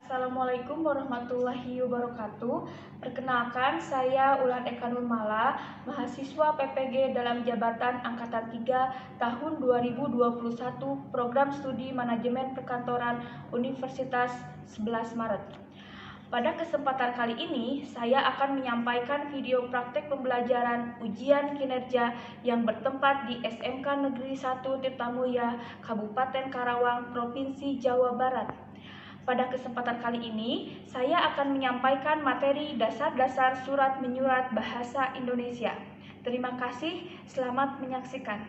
Assalamualaikum warahmatullahi wabarakatuh. Perkenalkan, saya Ulan Eka Nurmala, mahasiswa PPG dalam Jabatan Angkatan 3 tahun 2021, Program Studi Manajemen Perkantoran Universitas 11 Maret. Pada kesempatan kali ini, saya akan menyampaikan video praktek pembelajaran ujian kinerja yang bertempat di SMK Negeri 1 Tirtamulya, Kabupaten Karawang, Provinsi Jawa Barat. Pada kesempatan kali ini, saya akan menyampaikan materi dasar-dasar surat menyurat bahasa Indonesia. Terima kasih, selamat menyaksikan.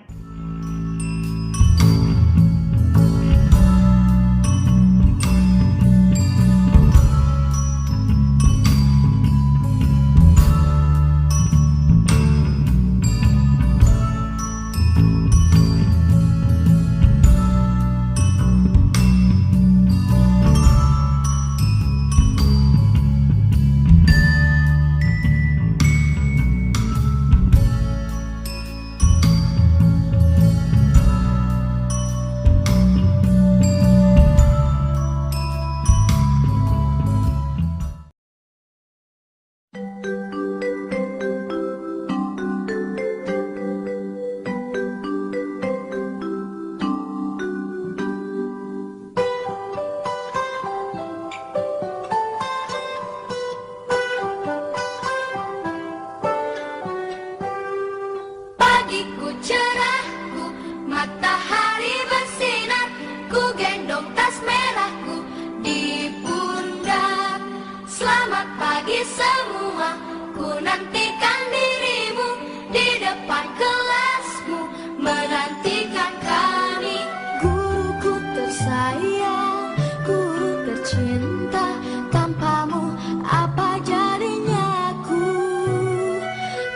Pagiku cerahku, matahari bersinar, ku gendong tas merahku di pundak. Selamat pagi semua, ku nantikan dirimu di depan kelasmu, menantikan kami. Guruku tersayang, guru tercinta, tanpamu apa jadinya aku?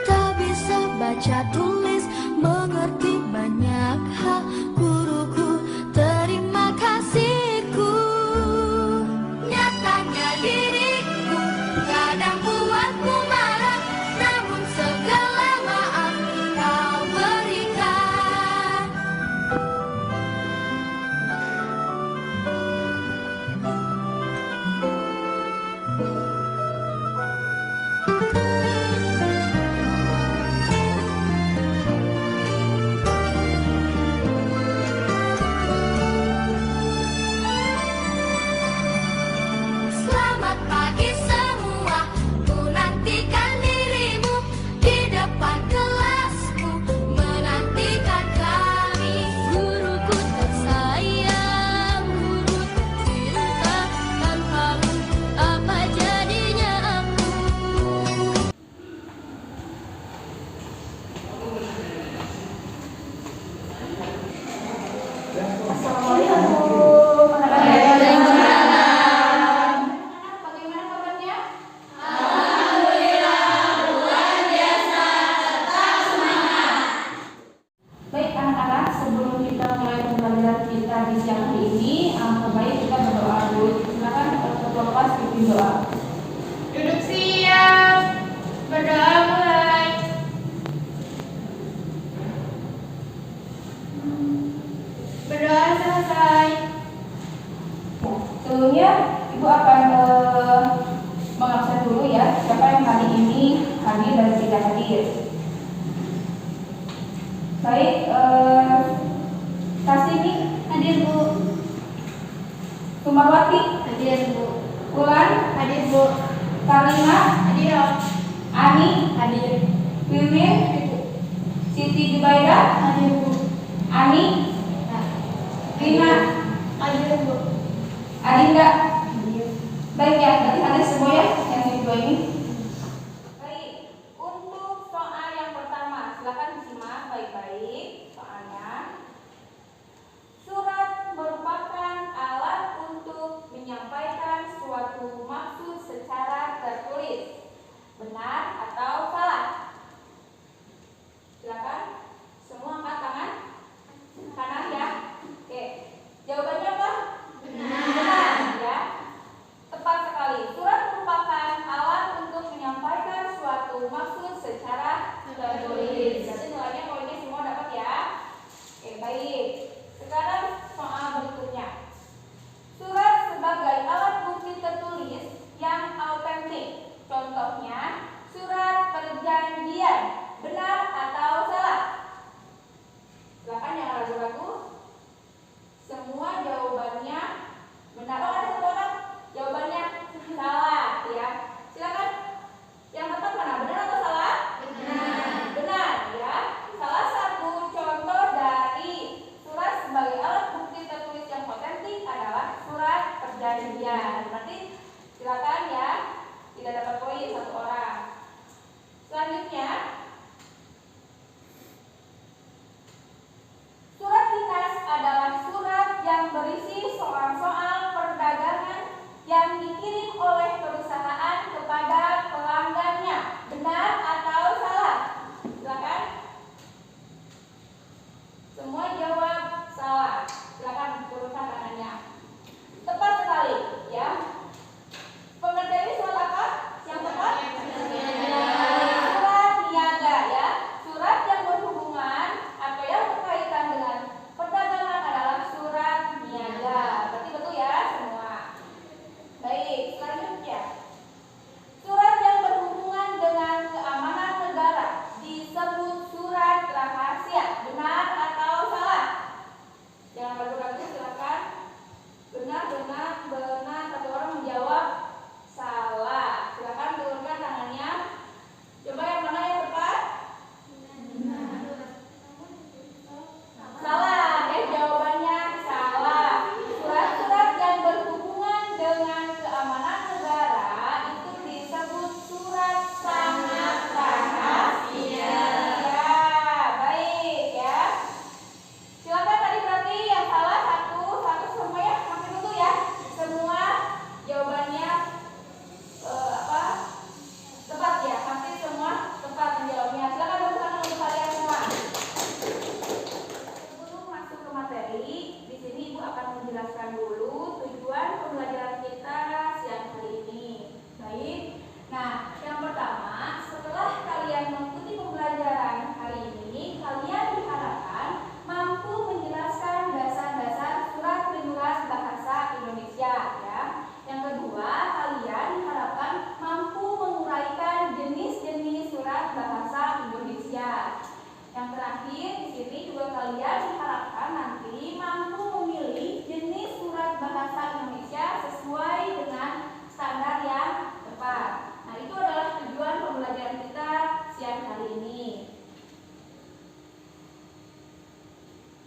Tak bisa baca tulis, mengerti banyak hal. Guruku, terima kasihku. Nyatanya diriku kadang buatmu marah, namun segala maaf kau berikan. Selamat pagi semua, ku nantikan dirimu di depan kelasku, menantikan kami. Guruku tersayang, guru tercinta, tanpamu apa jadinya aku? Assalamualaikum. Bagaimana kabarnya? Baik anak-anak, sebelum kita mulai pembelajaran kita di siang hari ini, baik kita berdoa dulu. Silakan ketua kelas pimpin doa. Duduk siap, berdoa mulai. Berdoa selesai. Ya, sebelumnya ibu akan mengabsen dulu ya siapa yang hari ini hadir dan tidak hadir. Baik, Kasini Hadir Bu. Sumarwati, Hadir Bu. Ulan, Hadir Bu. Karina, Hadir Om. Ani, Hadir. Wiwin, Siti Jubaida, Hadir Bu. Ani, Rina, Hadir Bu. Adinda. Hadir. Baik ya, berarti hadir semua ya yang di dua ini. Baik, untuk soal yang pertama, silakan disimak baik-baik soalnya. Surat merupakan alat untuk menyampaikan suatu maksud secara tertulis. Benar atau salah? Silakan semua angkat tangan kanan ya. Oke, jawabannya apa? Benar ya. Tepat sekali. Surat merupakan alat untuk sekian. Berarti silakan ya, tidak dapat poin 1 orang. Selanjutnya, surat dinas adalah surat yang berisi soal-soal perdagangan yang dikirim oleh perusahaan kepada pelanggannya. Benar atau salah? Silakan. Semua jawab salah. Silakan turunkan tangannya. Tepat sekali, ya. Pengertiannya surat apa? Yang tepat? Surat niaga, ya. Surat yang berhubungan atau yang berkaitan dengan perdagangan adalah surat niaga. Berarti betul ya semua. Baik, selanjutnya. Surat yang berhubungan dengan keamanan negara disebut surat rahasia. Benar atau salah? Jangan ragu-ragu, silakan. Benar, benar, benar. 1 orang menjawab salah. Silakan turunkan tangannya. Coba yang mana yang tepat? Salah. Jawabannya salah. Surat-surat yang berhubungan dengan keamanan negara itu disebut surat sangat rahasia. Ya, baik ya. Silakan tadi berarti yang salah satu semua ya, sampai dulu ya. Semua jawabannya tepat ya, pasti semua tepat menjawabnya. Silakan duduk tangan untuk kalian semua. Sebelum masuk ke materi, di sini Ibu akan menjelaskan dulu tujuan pembelajaran kita siang hari ini. Baik. Nah, yang pertama, setelah kalian mengikuti pembelajaran hari ini, kalian diharapkan mampu menjelaskan dasar-dasar surat menyurat bahasa Indonesia ya. Yang kedua, kalian diharapkan mampu menguraikan jenis-jenis surat bahasa Indonesia. Yang terakhir, di sini juga kalian diharapkan nanti mampu memilih jenis surat bahasa Indonesia sesuai dengan standar yang tepat. Nah, itu adalah tujuan pembelajaran kita siang hari ini.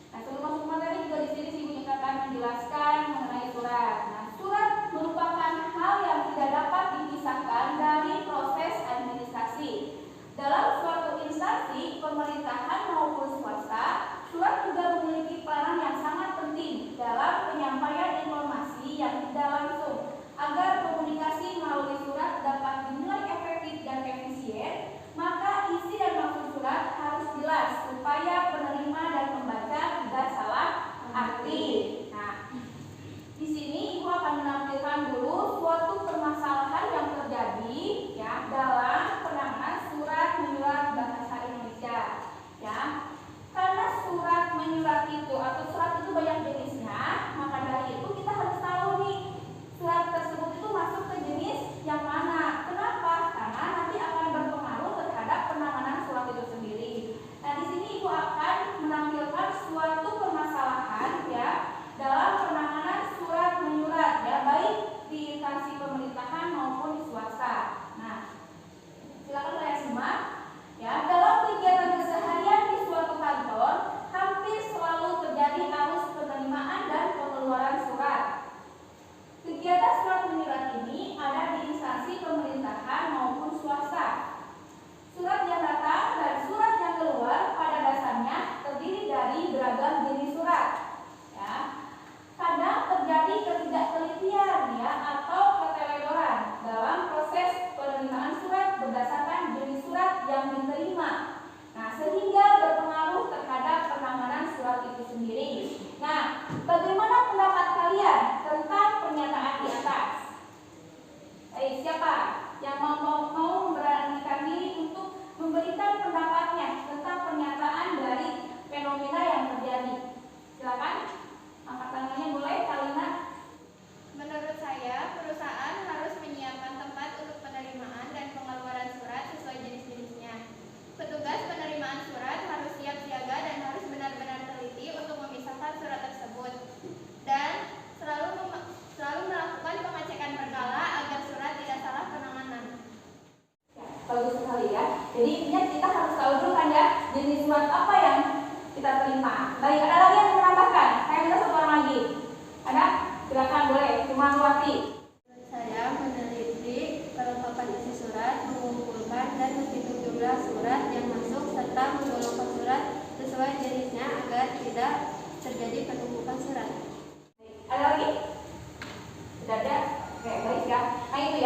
Nah, sebelum masuk materi juga di sini Ibu akan menjelaskan mengenai surat. Nah, surat merupakan hal yang tidak dapat dipisahkan dari proses administrasi. Dalam suatu instansi, pemerintahan maupun swasta, surat juga memiliki peranan yang sangat penting dalam penyampaian informasi yang tidak langsung. Agar komunikasi melalui surat dapat dinilai efektif dan efisien, maka isi dan maksud surat harus jelas supaya penerima dan pembaca tidak salah arti. Nah, di sini Ibu akan menampilkan dulu suatu permasalahan yang terjadi ya dalam penanganan surat menyurat bahasa Indonesia. Ya, karena surat menyurat itu atau surat itu banyak jenisnya, maka dari itu kita harus tahu nih surat tersebut itu masuk ke jenis yang mana. Kenapa? Karena nanti akan berpengaruh terhadap penanganan surat itu sendiri. Nah, di sini Ibu akan menampilkan suatu permasalahan ya dalam penanganan surat menyurat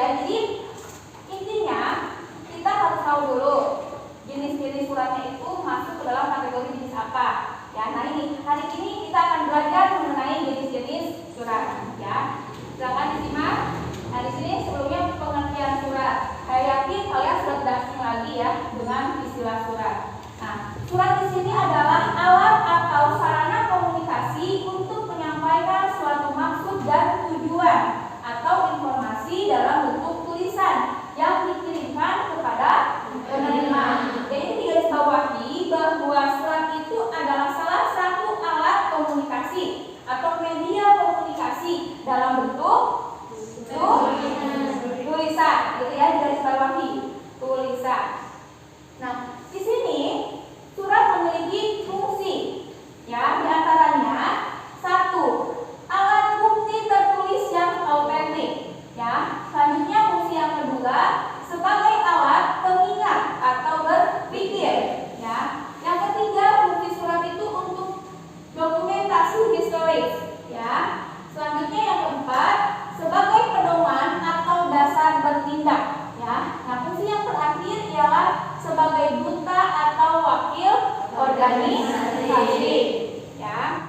ya. Jadi intinya kita harus tahu dulu jenis-jenis suratnya itu masuk ke dalam kategori jenis apa. Ya, nah ini hari ini kita akan belajar mengenai jenis-jenis surat. Ya, silakan disimak. Nah di sini sebelumnya pengertian surat. Saya yakin kalian sudah tidak asing lagi ya dengan istilah surat. Nah, surat di sini adalah alat atau sarana komunikasi untuk menyampaikan suatu maksud dan tujuan atau informasi dalam bentuk tulisan yang dikirimkan kepada penerima. Jadi digarisbawahi bahwa surat itu adalah salah satu alat komunikasi atau media komunikasi dalam bentuk tulisan, gitu ya, digarisbawahi tulisan. Nah, di sini surat memiliki fungsi, ya, diantaranya satu, alat bukti tertulis yang autentik, ya. Selanjutnya fungsi yang kedua sebagai alat pengingat atau berpikir, ya. Yang ketiga fungsi surat itu untuk dokumentasi historis, ya. Selanjutnya yang keempat sebagai pedoman atau dasar bertindak, ya. Nah, fungsi yang terakhir ialah sebagai duta atau wakil organisasi, ya.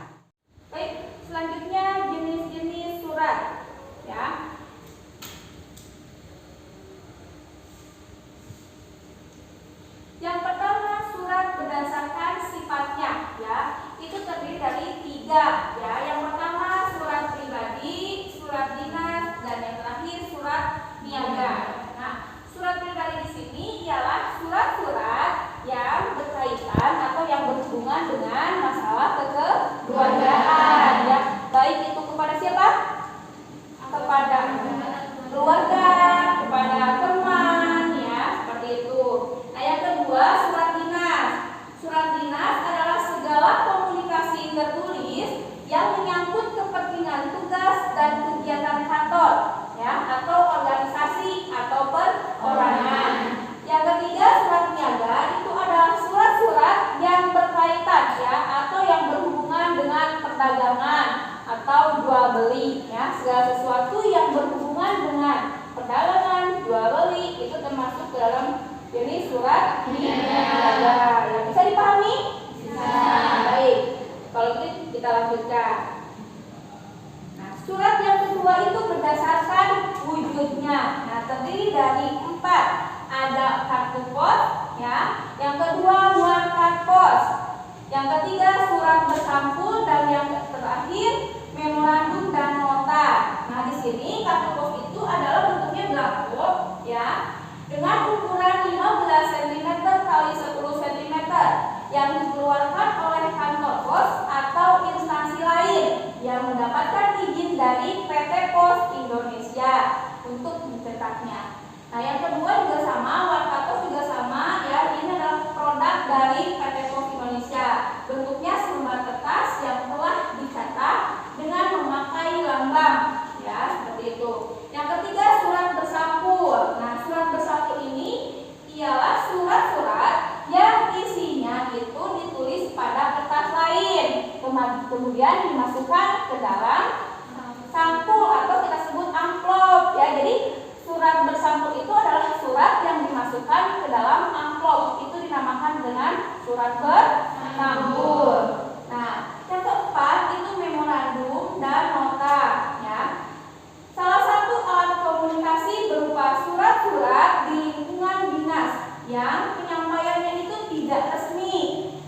Baik, selanjutnya jenis-jenis surat, ya. Yang pertama surat berdasarkan sifatnya, ya. Itu terdiri dari 3, ya. Yang pertama surat pribadi, surat dinas, dan yang terakhir surat niaga. Nah, surat pribadi di sini ialah surat-surat yang berkaitan atau yang berhubungan dengan masalah kekeluargaan, ya. Baik itu kepada siapa? Kepada keluarga, kepada teman, ya, seperti itu. Nah, yang kedua surat dinas. Surat dinas adalah segala komunikasi tertulis yang menyangkut kepentingan tugas dan kegiatan kantor, ya, atau organisasi atau perorangan. Yang ketiga surat niaga itu adalah surat-surat yang berkaitan, ya, atau yang berhubungan dengan perdagangan atau jual beli, ya. Segala sesuatu yang berhubungan dengan perdagangan, jual beli itu termasuk dalam jenis surat niaga. Ya, bisa dipahami? Bisa. Baik. Kalau gitu kita lanjutkan. Nah, surat yang kedua itu berdasarkan wujudnya. Nah, terdiri dari 4. Ada kartu pos, ya. Yang kedua marka pos. Yang ketiga surat bersampul dan yang terakhir memorandum dan nota. Nah, di sini kartu pos itu adalah bentuknya belangko, ya, dengan ukuran 15 cm x 10 cm yang dikeluarkan oleh kantor pos atau instansi lain yang mendapatkan izin dari PT Pos Indonesia untuk mencetaknya. Nah, yang kedua juga sama, marka pos juga sama, ya. Ini adalah produk dari PT Pos Indonesia. Bentuknya selembar kertas yang telah dicetak dengan memakai lambang, ya, seperti itu. Yang ketiga surat bersampul. Nah, surat bersampul ini ialah surat-surat yang isinya itu ditulis pada kertas lain, kemudian dimasukkan ke dalam sampul atau kita sebut amplop, ya. Jadi surat bersampul itu adalah surat yang dimasukkan ke dalam amplop. Itu dinamakan dengan surat bersampul. Nah, yang keempat itu memorandum dan nota, ya. Salah satu alat komunikasi berupa surat-surat di lingkungan dinas yang penyampaiannya itu tidak resmi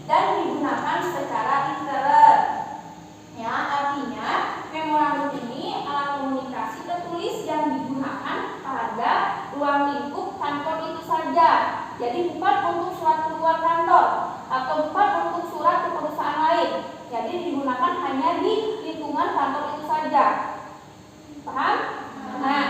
dan digunakan secara intern. Ya, artinya memorandum ini alat komunikasi tertulis yang digunakan pada ruang lingkup kantor itu saja. Jadi bukan untuk surat keluar kantor atau bukan untuk surat ke perusahaan lain. Jadi digunakan hanya di lingkungan kantor itu saja. Paham? Nah,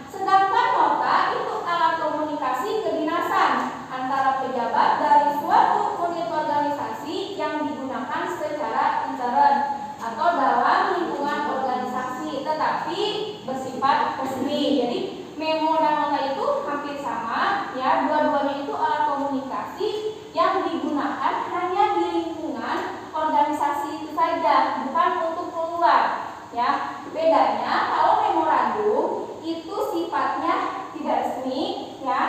sedangkan nota itu alat komunikasi kedinasan antara pejabat dari suatu unit organisasi yang digunakan secara intern atau dalam lingkungan organisasi tetapi bersifat resmi. Jadi memo dan nota itu hampir sama, ya. Dua-duanya itu alat komunikasi yang digunakan hanya di lingkungan organisasi itu saja, bukan untuk keluar, ya. Bedanya kalau memorandum itu sifatnya tidak resmi, ya.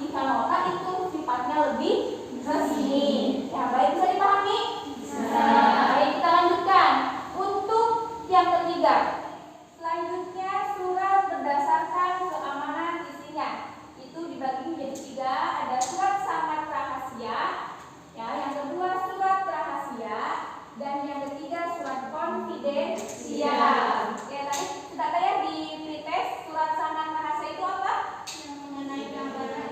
Jika nota itu sifatnya lebih resmi. Ya, baik, bisa dipahami? Bisa. Baik, kita lanjutkan. Untuk yang ketiga, selanjutnya surat berdasarkan keamanan isinya. Itu dibagi menjadi 3, ada surat sangat rahasia, ya, yang kedua surat rahasia, dan yang ketiga surat konfidensial. Ya, tadi sudah ada ya di pretest. Surat sangat rahasia itu apa? Yang mengenai gambaran.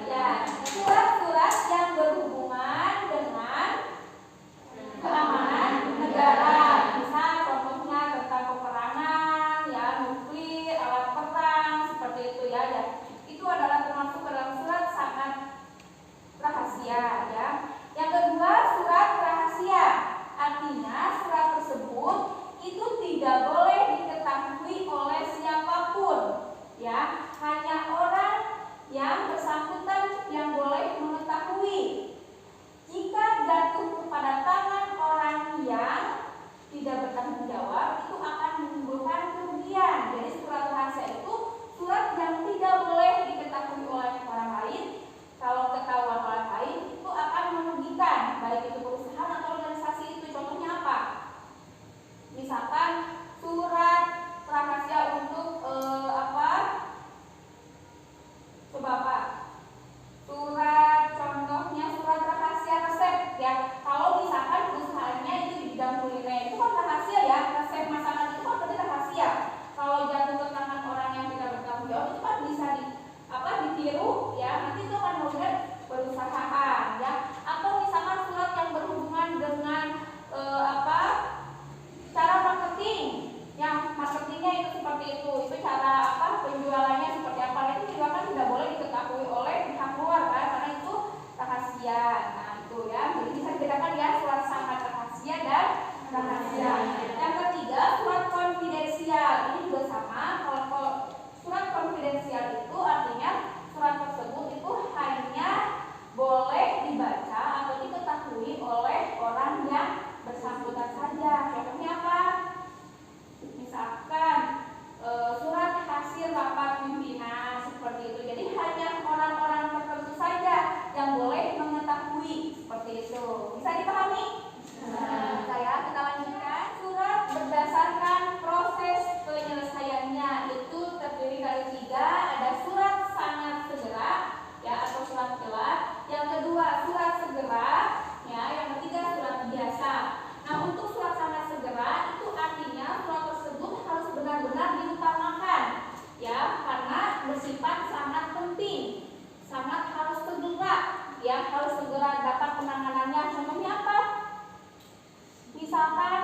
Ya, surat-surat yang berhubungan dengan keamanan negara. Misal contohnya tentang peperangan, ya, nuklir, alat perang, seperti itu ya. Dan itu adalah termasuk ke dalam surat sangat rahasia, ya. Yang kedua surat rahasia, artinya surat tersebut itu tidak boleh diketahui oleh siapapun, ya. Hanya orang yang bersangkutan yang boleh mengetahui. Jika jatuh kepada tangan orang yang tidak bertanggung jawab, itu akan menimbulkan kerugian. Jadi surat rahasia itu surat yang tidak boleh diketahui oleh orang lain. Kalau ketahuan orang lain itu akan merugikan, baik itu perusahaan atau organisasi itu. Contohnya apa? Misalkan surat rahasia untuk apa? Coba apa? Contohnya surat rahasia resep, ya. Kalau misalkan perusahaannya itu di bidang kuliner, itu kan rahasia, ya. Resep masakan itu kan berarti rahasia. Kalau jatuh ke tangan orang yang tidak bertanggung jawab, itu kan bisa ditiru, ya. Nanti itu akan merugikan perusahaan, ya. Atau misalkan surat yang berhubungan dengan cara marketing, yang marketingnya itu seperti itu cara penjualannya seperti apa, itu juga kan tidak boleh diketahui oleh pihak luar, kan, karena itu rahasia. Nah, itu ya, jadi bisa dibedakan ya surat sangat rahasia dan rahasia. Yang ketiga surat konfidensial, ini juga sama. Kalau surat konfidensial itu artinya surat tersebut itu hanya boleh dibaca atau diketahui oleh orang yang bersangkutan saja. Contohnya apa? Misalkan surat hasil rapat pimpinan, seperti itu. Jadi hanya orang-orang tertentu saja yang boleh mengetahui, seperti itu. Bisa dipahami? Kita lanjutkan. Surat berdasarkan proses penyelesaiannya itu terdiri dari 3, ada surat sangat segera, ya, atau surat telat. Yang kedua surat segera, ya. Yang ketiga surat biasa. Nah, untuk surat sangat segera itu artinya surat tersebut harus benar-benar diutamakan, ya, karena bersifat sangat penting, sangat harus segera, ya, harus segera dapat penanganannya. Contohnya apa? Misalkan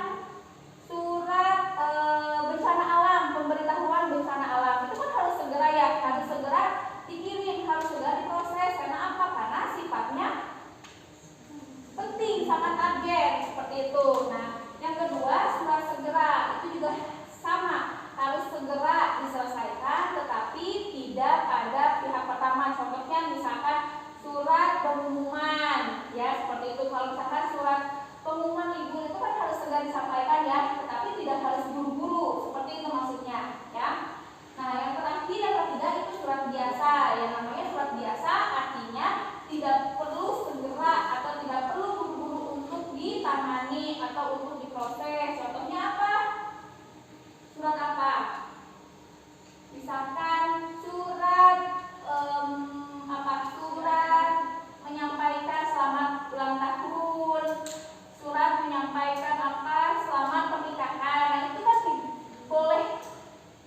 surat bencana alam, pemberitahuan bencana alam, itu kan harus segera, ya, harus segera dikirim, harus segera diproses. Karena apa? Karena sifatnya penting, sangat urgent, seperti itu. Nah, yang kedua surat segera itu juga sama, harus segera diselesaikan, tetapi tidak pada pihak pertama. Contohnya misalkan surat pengumuman, ya, seperti itu. Kalau misalkan surat pengumuman libur itu kan harus segera disampaikan, ya, tetapi tidak harus buru-buru, seperti itu maksudnya, ya. Nah, yang terakhir, yang ketiga itu surat biasa. Yang namanya surat biasa artinya tidak perlu segera atau tidak perlu buru-buru untuk ditangani atau untuk diproses. Contohnya apa? Surat apa? Misalkan surat surat menyampaikan selamat ulang tahun, surat menyampaikan selamat pernikahan. Nah, itu kan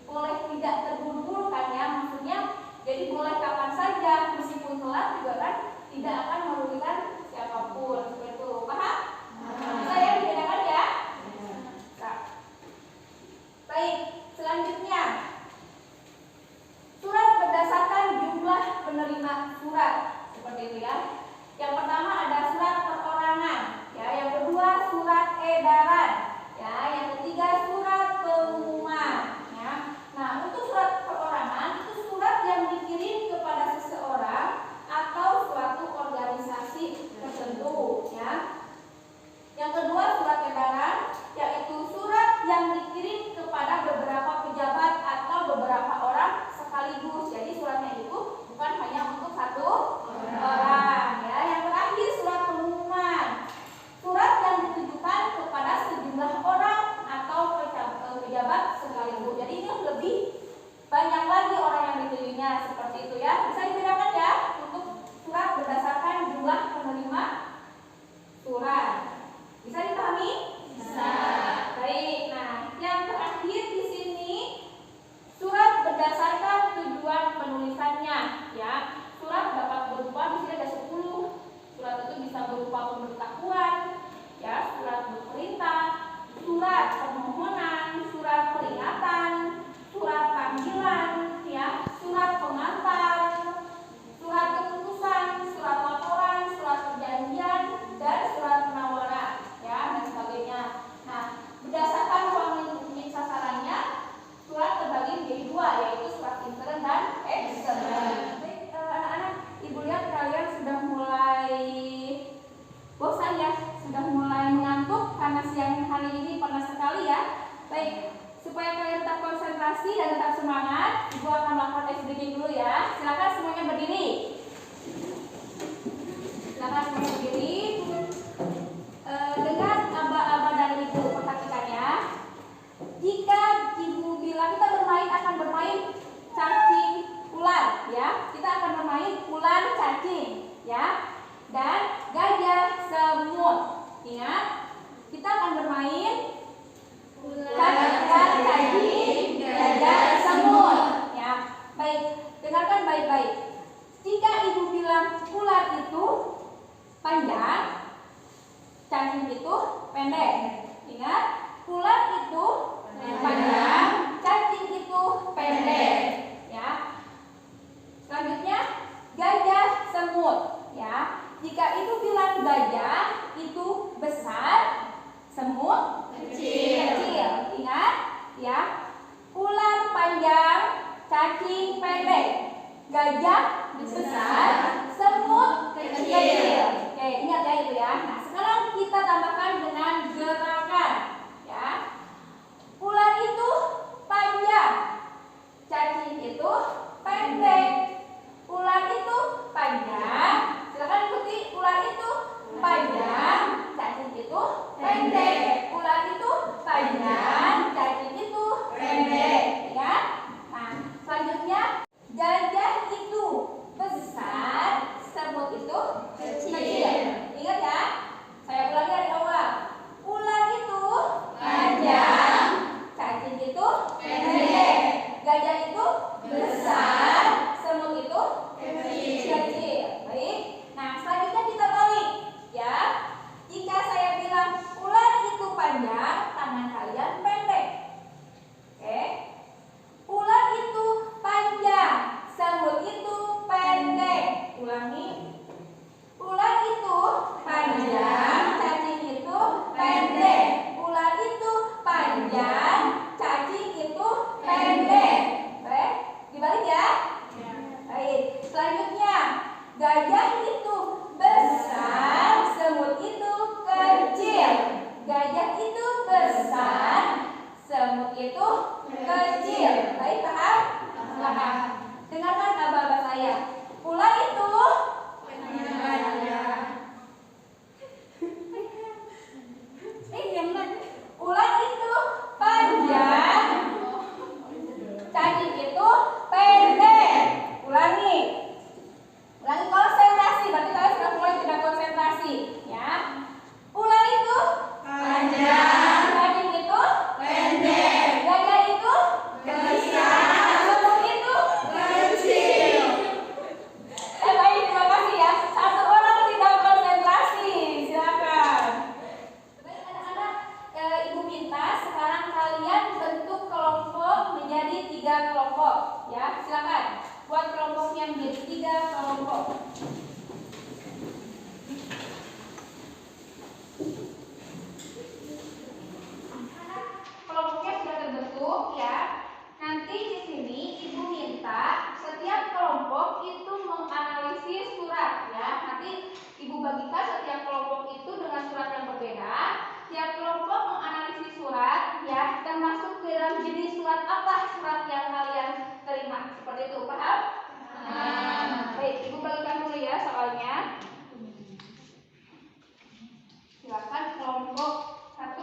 boleh tidak terburu-buru, kan, ya, maksudnya. Jadi boleh kapan saja, meskipun telat juga kan tidak akan merugikan siapapun. Seperti itu, paham? Bisa ya dibedakan, ya? Nah. Baik, selanjutnya surat berdasarkan jumlah penerima surat, seperti itu, ya. Yang pertama ada surat perorangan, ya. Yang kedua surat edaran, ya. Yang ketiga surat pengumuman, ya. Nah, untuk surat perorangan itu surat yang dikirim kepada seseorang atau suatu organisasi tertentu, ya. Yang kedua surat edaran, yaitu surat yang dikirim kepada beberapa pejabat atau beberapa orang sekaligus. Jadi suratnya gitu ya. Bisa dibedakan ya untuk surat berdasarkan jumlah penerima surat. Bisa dipahami? Bisa. Baik. Nah, yang terakhir di sini surat berdasarkan tujuan penulisannya ya. Surat dapat berupa di sini ada 10. Surat itu bisa berupa pemberitahuan ya, surat berperintah, surat permohonan, surat peringatan, surat panggilan ya, surat pengantar, surat keputusan, surat laporan, surat perjanjian, dan surat penawaran ya, dan sebagainya. Nah, berdasarkan ruang lingkup sasarannya, surat terbagi menjadi dua, yaitu surat intern dan ekstern. Baik, anak-anak, ibu lihat kalian sudah mulai bosan ya, sudah mulai mengantuk karena siang hari ini panas sekali ya. Baik, supaya kalian tetap konsentrasi dan tetap semangat, ibu akan melakukan SDG dulu ya. Silakan semuanya berdiri. Silakan semuanya berdiri. Dengan aba-aba dari ibu, perhatikan ya. Jika ibu bilang kita akan bermain cacing ular ya, kita akan bermain ular cacing ya, dan gajah semut. Ingat, kita akan bermain ular cacing gajah semut ya. Baik, dengarkan baik-baik. Jika ibu bilang ular itu panjang, cacing itu pendek. Ingat, ular itu panjang, cacing itu pendek ya. Selanjutnya gajah semut ya. Jika ibu bilang gajah itu besar, semut kecil. Ingat ya, ular panjang, cacing pendek, gajah besar, semut kecil. Oke, ingat ya itu ya. Nah, sekarang kita tambahkan dengan gerakan ya. Ular itu panjang, cacing itu pendek. Ular itu panjang, silakan ikuti. Ular itu panjang, cacing itu pendek. Ular itu panjang, cacing itu pendek ya. Nah, selanjutnya gajah itu besar, semut itu kecil. Ingat ya, saya ulangi dari awal. Ular itu panjang, cacing itu pendek, gajah itu besar, semut itu kecil. Baik. Nah, selanjutnya kita balik ya. Jika saya bilang ular itu panjang, tangan kalian pendek. Oke. Ular itu panjang, semut itu pendek. Ulangi. Ular itu panjang, cacing itu pendek. Ular itu panjang, cacing itu pendek. Baik, dibalik ya. Baik, selanjutnya gajah itu besar, semut itu kecil. Gajah itu besar, semut itu kecil. Baik, paham? Paham. Dengarkan aba-aba saya. Ular itu ular itu panjang, cacing itu pendek. Ulangi konsentrasi. Berarti kalian sudah mulai tidak konsentrasi ya. Ular itu panjang, cacing itu pendek, gajah itu besar, semut itu kecil. Baik, terima kasih ya. Satu orang tidak konsentrasi, silakan. Baik anak-anak, ibu minta sekarang kalian bentuk kelompok menjadi 3 kelompok ya. Silakan buat kelompoknya menjadi 3 kelompok. Kelompoknya sudah terbentuk ya. Nanti di sini ibu minta setiap kelompok itu menganalisis surat ya. Nanti ibu bagikan setiap kelompok itu dengan surat yang berbeda. Tiap kelompok menganalisis surat ya, termasuk ke dalam jenis surat apa surat yang kalian terima. Seperti itu, paham? Baik, ibu bagikan dulu ya soalnya. Silakan kelompok 1.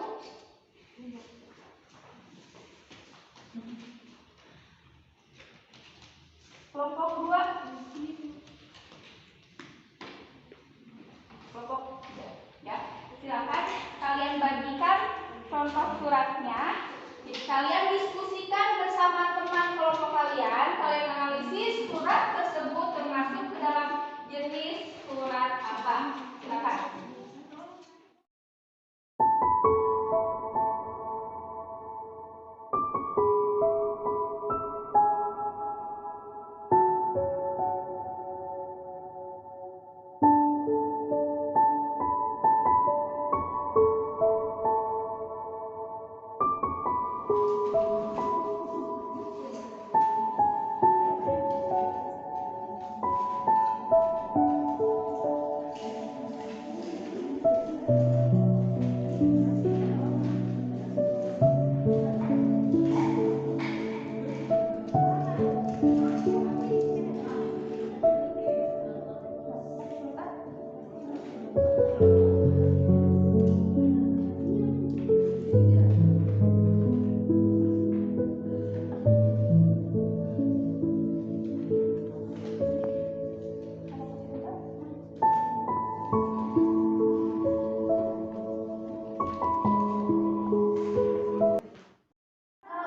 Kelompok 2. jenis surat apa? Silakan.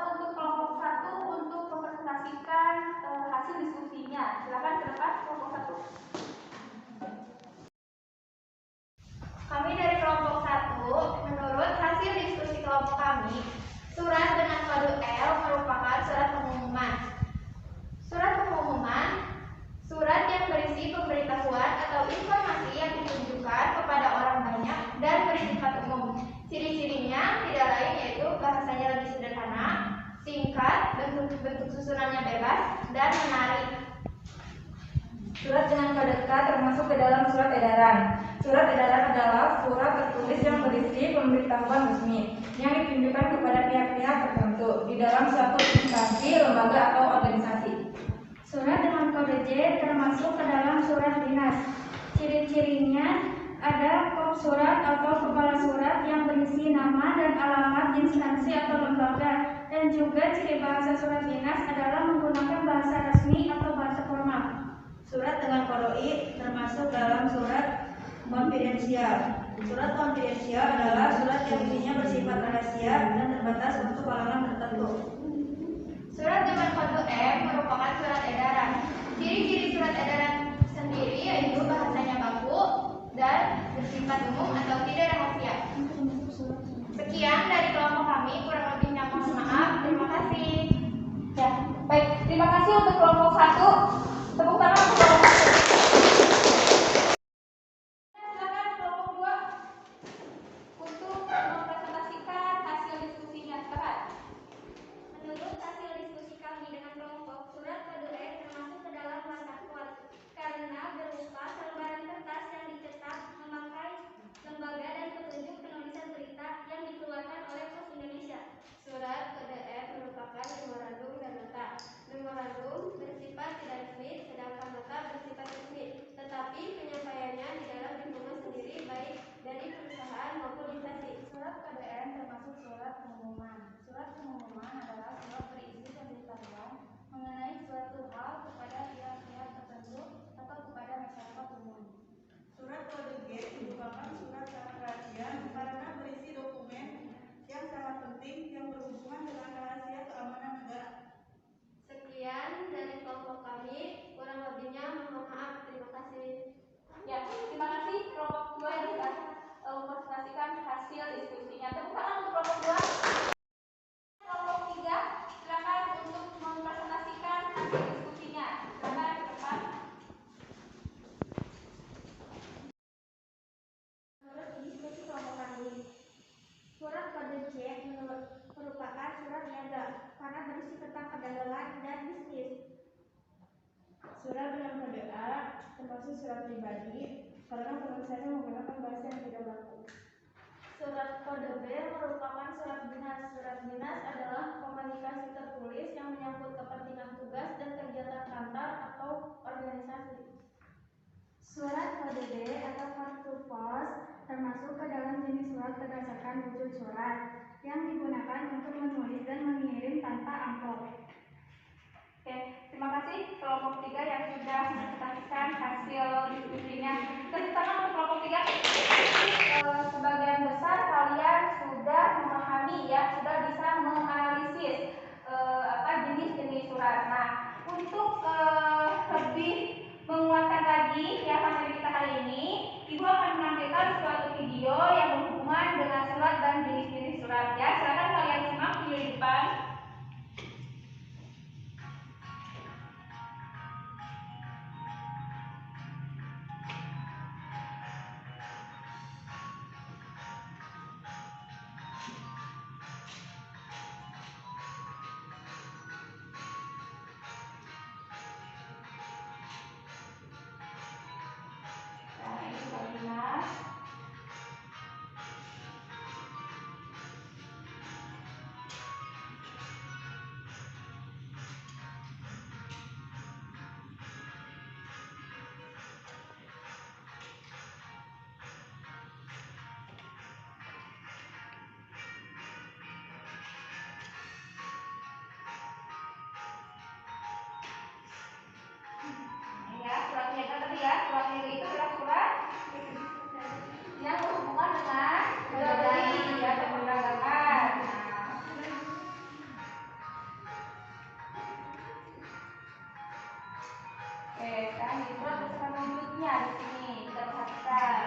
Untuk kelompok 1 untuk mempresentasikan hasil diskusinya. Silakan ke depan kelompok 1. Kami dari kelompok 1, menurut hasil diskusi kelompok kami, surat dengan kode L merupakan surat pengumuman. Surat pengumuman, surat yang berisi pemberitahuan atau informasi yang ditunjukkan kepada orang banyak dan bersifat umum. Ciri-cirinya tidak lain yaitu bahasanya lebih sederhana, singkat, bentuk susunannya bebas, dan menarik. Surat dengan kode K termasuk ke dalam surat edaran. Surat edaran adalah surat tertulis yang berisi pemberitahuan resmi yang ditunjukkan kepada pihak-pihak tertentu di dalam suatu instansi, lembaga, atau organisasi. Surat dengan kode J termasuk ke dalam surat dinas. Ciri-cirinya ada kop surat atau kepala surat yang berisi nama dan alamat instansi atau lembaga, dan juga ciri bahasa surat dinas adalah menggunakan bahasa resmi atau bahasa formal. Surat dengan kode I termasuk dalam surat konfidensial. Surat konfidensial adalah surat yang isinya bersifat rahasia dan terbatas untuk kalangan tertentu. Surat dengan kode M merupakan surat edaran. Ciri-ciri surat edaran sendiri yaitu bahasanya baku dan bersifat umum atau tidak rahasia. Sekian dari kelompok kami, kurang lebihnya mohon maaf. Terima kasih. Ya, baik. Terima kasih untuk kelompok 1. Tepuk tangan untuk kelompok 1. Silakan kelompok 2 untuk mempresentasikan hasil diskusinya. Silakan. Menurut hasil diskusi kami dengan kelompok, surat kode E termasuk ke dalam langkah kuat karena berupa selembaran kertas yang dicetak memakai lembaga dan petunjuk penulisan berita yang dikeluarkan oleh Pos Indonesia. Surat kode E merupakan memorandum dan nota. Memorandum bersifat tidak resmi, sedangkan nota bersifat resmi, tetapi penyampaiannya di dalam lingkungan sendiri baik dari perusahaan maupun instansi. Surat kode N termasuk surat pengumuman. Surat pengumuman adalah surat berisi pemberitahuan mengenai suatu hal kepada pihak-pihak tertentu atau kepada masyarakat umum. Surat kode G merupakan surat sangat rahasia karena berisi dokumen yang sangat penting yang berhubungan dengan rahasia keamanan negara. Sekian dari kelompok kami, kurang lebihnya mohon maaf. Terima kasih. Ya, terima kasih kelompok 2 yang sudah mempresentasikan hasil diskusinya. Tepuk tangan untuk kelompok 2. Kelompok 3, silakan untuk mempresentasikan hasil diskusinya. Silakan ke depan. Menurut diskusi kelompok kami, surat kode C merupakan surat niaga karena berisi tentang perdagangan dan bisnis. Surat dengan kode A termasuk surat pribadi karena penulisannya menggunakan bahasa yang tidak baku. Surat kode B merupakan surat dinas. Surat dinas adalah komunikasi tertulis yang menyangkut kepentingan tugas dan kegiatan kantor atau organisasi. Surat kode D atau kartu pos termasuk ke dalam jenis surat berdasarkan wujud surat yang digunakan untuk menulis dan mengirim tanpa amplop. Oke, terima kasih kelompok 3 yang sudah mempresentasikan hasil diskusinya. Tepuk tangan untuk kelompok 3. Sebagian besar kalian sudah memahami ya, sudah bisa menganalisis jenis-jenis surat. Nah, untuk lebih menguatkan lagi ya materi Oke, sekarang dibuat beserta wujudnya di sini kita perhatikan.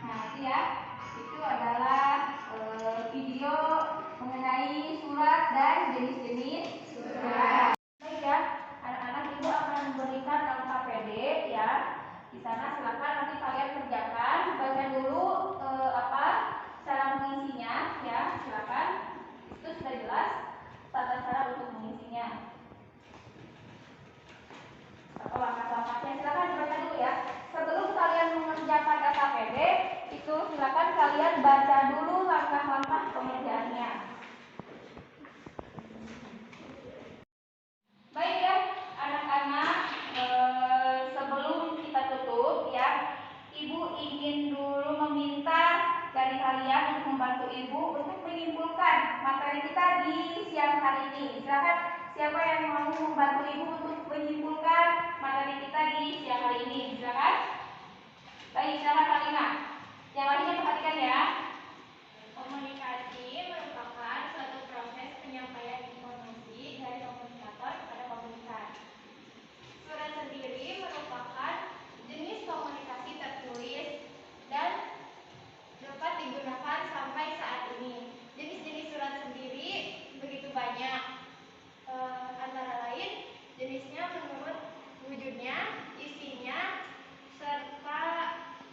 Nah, itu adalah video mengenai surat dan jenis-jenis surat. Baik ya, anak-anak, ibu akan memberikan LKPD ya. Di sana silakan nanti kalian kerjakan, baca dulu cara mengisinya ya, silakan. Itu sudah jelas tata cara untuk mengisinya. Atau langkah-langkahnya silakan dibaca dulu ya. Sebelum kalian mengerjakan LKPD, itu silakan kalian baca dulu langkah-langkah pengerjaannya. Baik ya, anak-anak, sebelum kita tutup ya, ibu ingin dulu meminta dari kalian untuk membantu ibu untuk menyimpulkan materi kita di siang hari ini. Silakan, siapa yang mau membantu ibu untuk menyimpulkan materi kita di siang hari ini? Silakan. Baik, silakan Kak Lina. Yang lainnya perhatikan ya. Komunikasi merupakan suatu proses penyampaian informasi dari komunikator kepada komunikan. Surat sendiri merupakan jenis komunikasi tertulis dan dapat digunakan sampai saat ini. Jenis-jenis surat sendiri begitu banyak, antara lain jenisnya menurut wujudnya, isinya, serta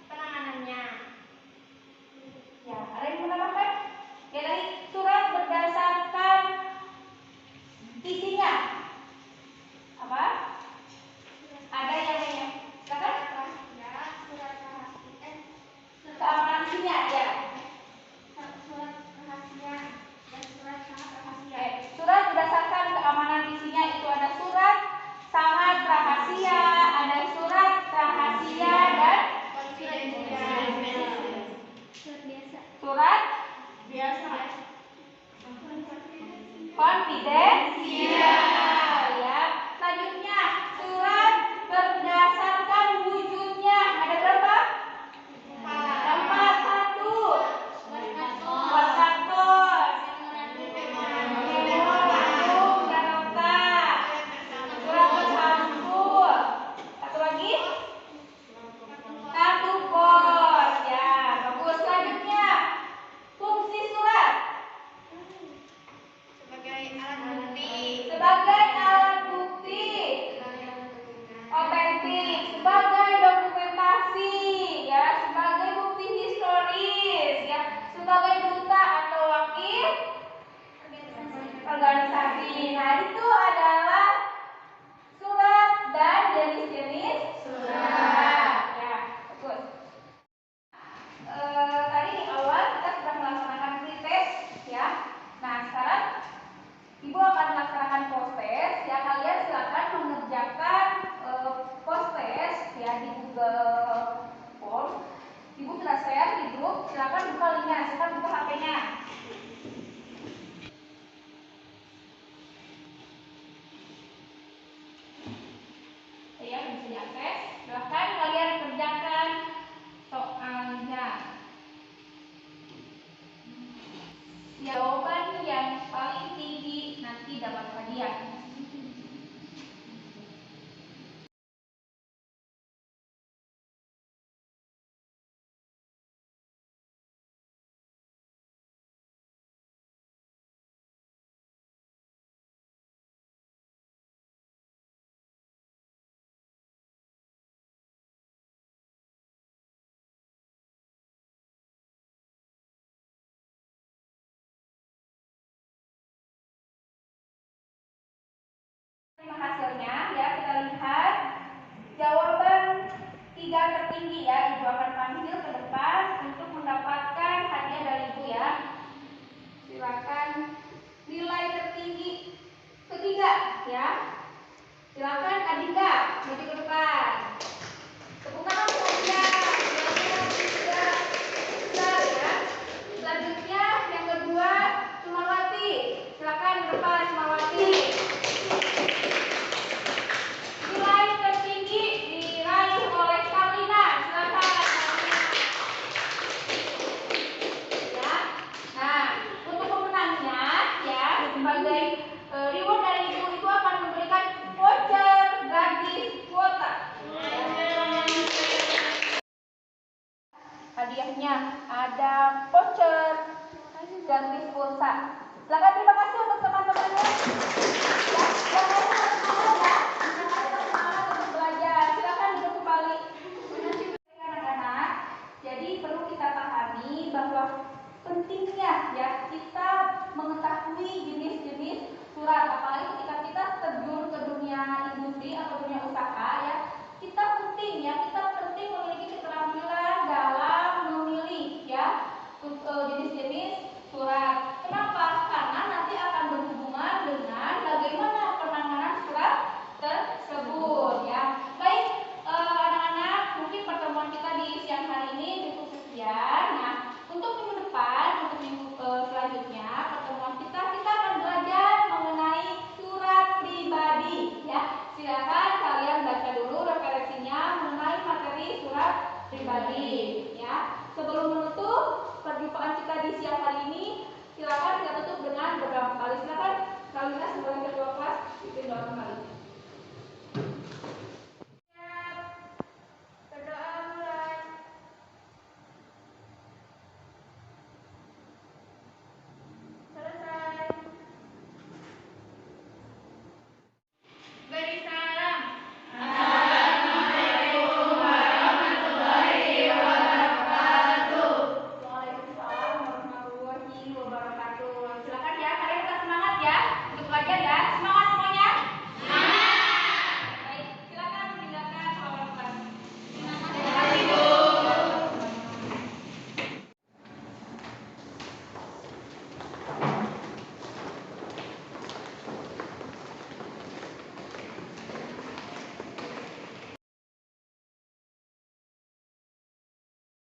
penanganannya. Ya, ada yang menambahkan? Ya, tadi surat berdasarkan isinya. Apa? Ada yang lainnya? Silakan. Ya, surat rahasia. Keamanan isinya, ya. Surat rahasia dan surat sangat rahasia. Surat berdasarkan keamanan isinya itu ada surat sangat rahasia, ada surat rahasia dan surat konfidensial ya. Selanjutnya surat berdasarkan wujudnya ada berapa? 4. 1 buat kantor, memorandum dan nota, surat bersampul, satu lagi kartu pos ya. Bagus. Selanjutnya fungsi surat sebagai alat bukti otentik, sebagai dokumentasi ya, sebagai bukti historis ya, sebagai duta atau wakil organisasi. Nah, itu adalah surat dan jenis-jenis surat ya. Bagus. Tadi di awal kita sudah melaksanakan pretest ya. Nah, sekarang ibu akan melaksanakan post-test ya. Kalian silakan mengerjakan post-test ya di Google Form. Ibu sudah share di grup. Silakan buka linknya, silakan buka HP-nya. Ya, bisa diakses. Silakan kalian kerjakan soalnya. Jawaban yang paling tinggi nanti dapat hadiah. hadiah. Terima hasilnya ya, kita lihat jawaban 3 tertinggi ya. Ibu akan panggil ke depan untuk mendapatkan hadiah dari Ibu ya. Silakan nilai tertinggi ketiga ya. Silakan Adinda maju ke depan. Tepuk tangan untuk Adinda. Nilainya 3 besar ya. Selanjutnya yang kedua Sumawati. Silakan ke depan Sumawati. Nilai tertinggi diraih oleh Karlina. Silakan Karlina. Ya. Nah, untuk pemenangnya ya sebagai reward dari Ibu itu akan memberikan voucher gratis kuota. Hadiahnya ada voucher gratis pulsa. Silakan, terima kasih untuk teman-temannya. Ya,